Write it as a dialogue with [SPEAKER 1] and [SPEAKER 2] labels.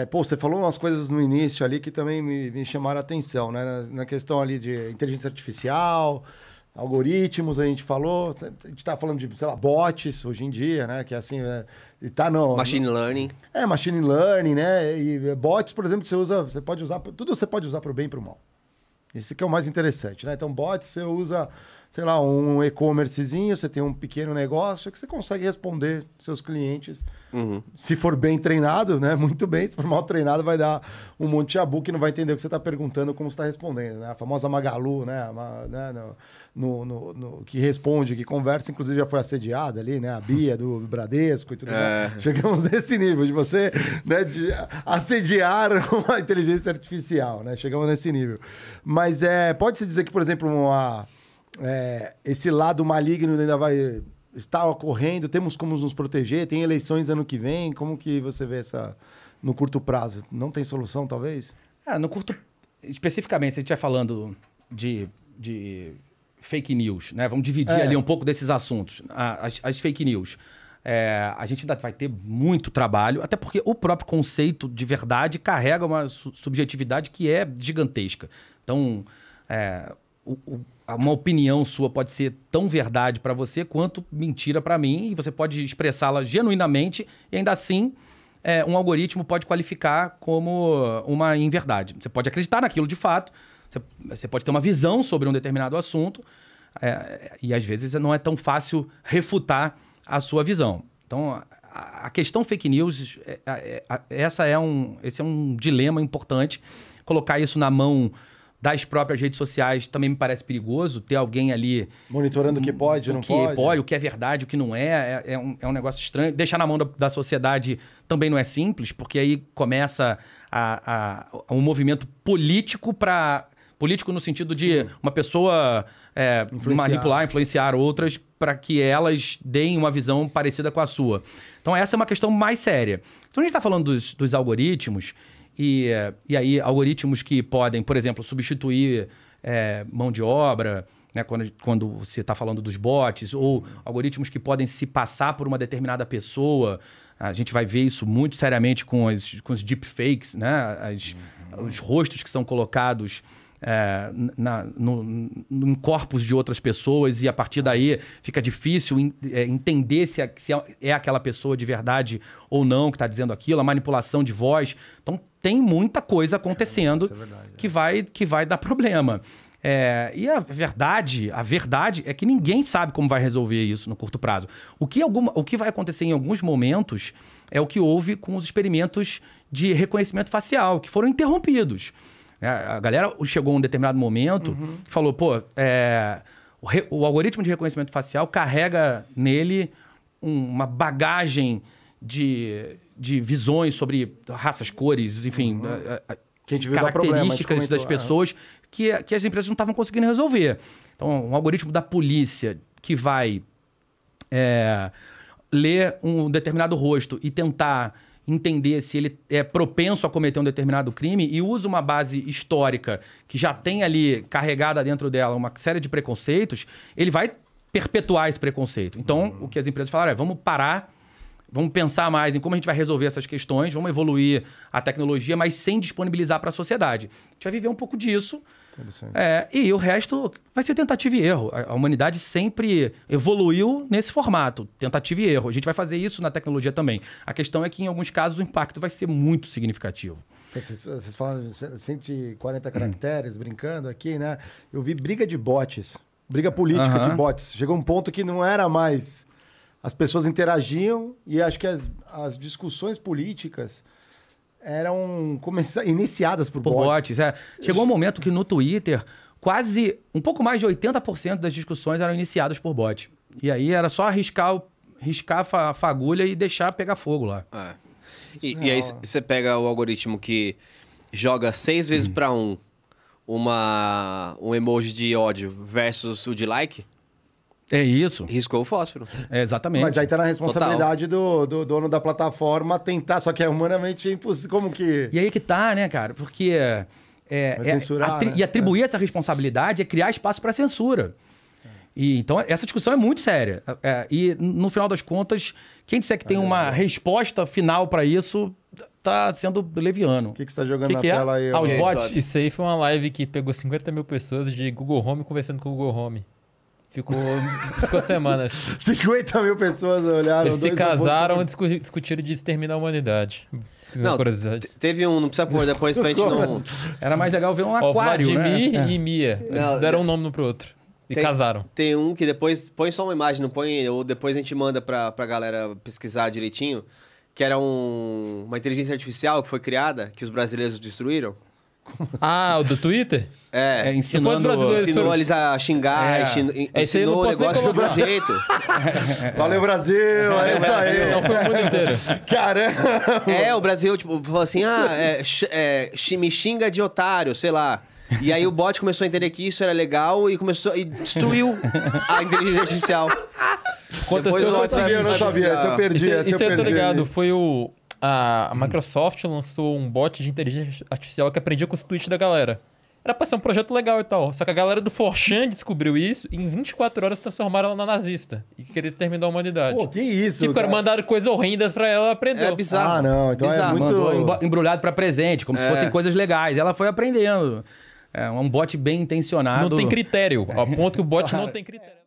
[SPEAKER 1] Pô, você falou umas coisas no início ali que também me chamaram a atenção, né? Na questão ali de inteligência artificial, algoritmos, a gente falou. A gente tá falando de, sei lá, bots hoje em dia, né? Que é assim, e tá no...
[SPEAKER 2] Machine learning.
[SPEAKER 1] Machine learning, né? E bots, por exemplo, você pode usar... Tudo você pode usar para o bem e para o mal. Isso que é o mais interessante, né? Então, bots você usa... sei lá, um e-commercezinho, você tem um pequeno negócio que você consegue responder seus clientes. Se for bem treinado, né? Muito bem. Se for mal treinado, vai dar um monte de chabu que não vai entender o que você está perguntando, como você está respondendo, né? A famosa Magalu, né? Que responde, que conversa, inclusive já foi assediada ali, né? A Bia do Bradesco e tudo mais. Chegamos nesse nível de você, né? De assediar uma inteligência artificial, né? Chegamos nesse nível. Mas pode-se dizer que, por exemplo, esse lado maligno ainda vai estar ocorrendo? Temos como nos proteger? Tem eleições ano que vem? Como que você vê no curto prazo? Não tem solução, talvez?
[SPEAKER 3] No curto... Especificamente, se a gente estiver falando de fake news, né? Vamos dividir ali um pouco desses assuntos. As fake news. A gente ainda vai ter muito trabalho, até porque o próprio conceito de verdade carrega uma subjetividade que é gigantesca. Então, uma opinião sua pode ser tão verdade para você quanto mentira para mim, e você pode expressá-la genuinamente e ainda assim um algoritmo pode qualificar como uma inverdade. Você pode acreditar naquilo de fato, você pode ter uma visão sobre um determinado assunto e às vezes não é tão fácil refutar a sua visão. Então, a questão fake news, esse é um dilema importante. Colocar isso na mão das próprias redes sociais também me parece perigoso. Ter alguém ali... monitorando
[SPEAKER 1] o que pode, não
[SPEAKER 3] pode. O que é verdade, o que não é. É um negócio estranho. Deixar na mão da sociedade também não é simples, porque aí começa um movimento político político no sentido de uma pessoa manipular, influenciar outras para que elas deem uma visão parecida com a sua. Então essa é uma questão mais séria. Então a gente está falando dos algoritmos... E aí, algoritmos que podem, por exemplo, substituir mão de obra, né, quando você está falando dos bots, ou algoritmos que podem se passar por uma determinada pessoa. A gente vai ver isso muito seriamente com os deepfakes, né? Os rostos que são colocados em corpos de outras pessoas, e a partir daí fica difícil entender se é aquela pessoa de verdade ou não que está dizendo aquilo, a manipulação de voz. Então tem muita coisa acontecendo que vai dar problema. E a verdade é que ninguém sabe como vai resolver isso no curto prazo. O que vai acontecer em alguns momentos é o que houve com os experimentos de reconhecimento facial, que foram interrompidos. A galera chegou a um determinado momento que falou, o algoritmo de reconhecimento facial carrega nele uma bagagem de visões sobre raças, cores, enfim, características das pessoas que as empresas não estavam conseguindo resolver. Então, um algoritmo da polícia que vai ler um determinado rosto e tentar entender se ele é propenso a cometer um determinado crime e usa uma base histórica que já tem ali carregada dentro dela uma série de preconceitos, ele vai perpetuar esse preconceito. Então, o que as empresas falaram vamos parar, vamos pensar mais em como a gente vai resolver essas questões, vamos evoluir a tecnologia, mas sem disponibilizar para a sociedade. A gente vai viver um pouco disso. E o resto vai ser tentativa e erro. A humanidade sempre evoluiu nesse formato, tentativa e erro. A gente vai fazer isso na tecnologia também. A questão é que, em alguns casos, o impacto vai ser muito significativo.
[SPEAKER 1] Vocês falam de 140 caracteres, brincando aqui, né? Eu vi briga de bots, briga política de bots. Chegou um ponto que não era mais... As pessoas interagiam e acho que as discussões políticas eram iniciadas por bots.
[SPEAKER 3] Chegou um momento que no Twitter, quase um pouco mais de 80% das discussões eram iniciadas por bot. E aí era só riscar a fagulha e deixar pegar fogo lá.
[SPEAKER 2] E aí você pega o algoritmo que joga 6 vezes para um emoji de ódio versus o de like...
[SPEAKER 3] É isso.
[SPEAKER 2] Riscou o fósforo.
[SPEAKER 3] Exatamente.
[SPEAKER 1] Mas aí tá na responsabilidade do dono da plataforma tentar, só que é humanamente impossível. Como que...
[SPEAKER 3] E aí que tá, né, cara? Porque...
[SPEAKER 1] censurar, né?
[SPEAKER 3] E atribuir essa responsabilidade é criar espaço para censura. E, então, essa discussão é muito séria. E, no final das contas, quem disser que tem uma resposta final para isso tá sendo leviano.
[SPEAKER 1] O que você tá jogando na
[SPEAKER 3] que é?
[SPEAKER 1] tela aí?
[SPEAKER 3] Os bots?
[SPEAKER 4] Isso aí foi uma live que pegou 50 mil pessoas de Google Home conversando com o Google Home. Ficou semanas.
[SPEAKER 1] 50 mil pessoas olharam.
[SPEAKER 4] Eles se casaram e discutiram de exterminar a humanidade.
[SPEAKER 2] Não, teve um, não precisa pôr depois pra gente não...
[SPEAKER 3] Era mais legal ver um aquário,
[SPEAKER 4] Vladimir
[SPEAKER 3] né?
[SPEAKER 4] e Mia. Eles deram um nome no pro outro. E casaram.
[SPEAKER 2] Tem um que depois... Põe só uma imagem, não põe... Ou depois a gente manda pra galera pesquisar direitinho. Que era uma inteligência artificial que foi criada, que os brasileiros destruíram.
[SPEAKER 4] Ah, o do Twitter?
[SPEAKER 2] Ensinou eles a xingar, ensinou o negócio de outro jeito.
[SPEAKER 1] Valeu, Brasil! É isso aí!
[SPEAKER 4] Não, foi o mundo inteiro.
[SPEAKER 1] Caramba!
[SPEAKER 2] O Brasil, tipo, falou assim, me xinga de otário, sei lá. E aí o bot começou a entender que isso era legal e destruiu a inteligência artificial.
[SPEAKER 1] Eu não sabia, isso eu perdi.
[SPEAKER 4] Isso eu tô ligado, foi a Microsoft lançou um bot de inteligência artificial que aprendia com os tweets da galera. Era pra ser um projeto legal e tal. Só que a galera do 4chan descobriu isso e em 24 horas transformaram ela na nazista. E queria exterminar a humanidade.
[SPEAKER 1] Pô, que isso,
[SPEAKER 4] e ficaram mandando coisa horrenda pra ela aprender.
[SPEAKER 2] É bizarro.
[SPEAKER 1] Ah, não. Então
[SPEAKER 2] bizarro.
[SPEAKER 1] é muito...
[SPEAKER 3] Mandou embrulhado pra presente, como se fossem coisas legais. Ela foi aprendendo. É um bot bem intencionado.
[SPEAKER 4] Não tem critério. Ao ponto que o bot não tem critério.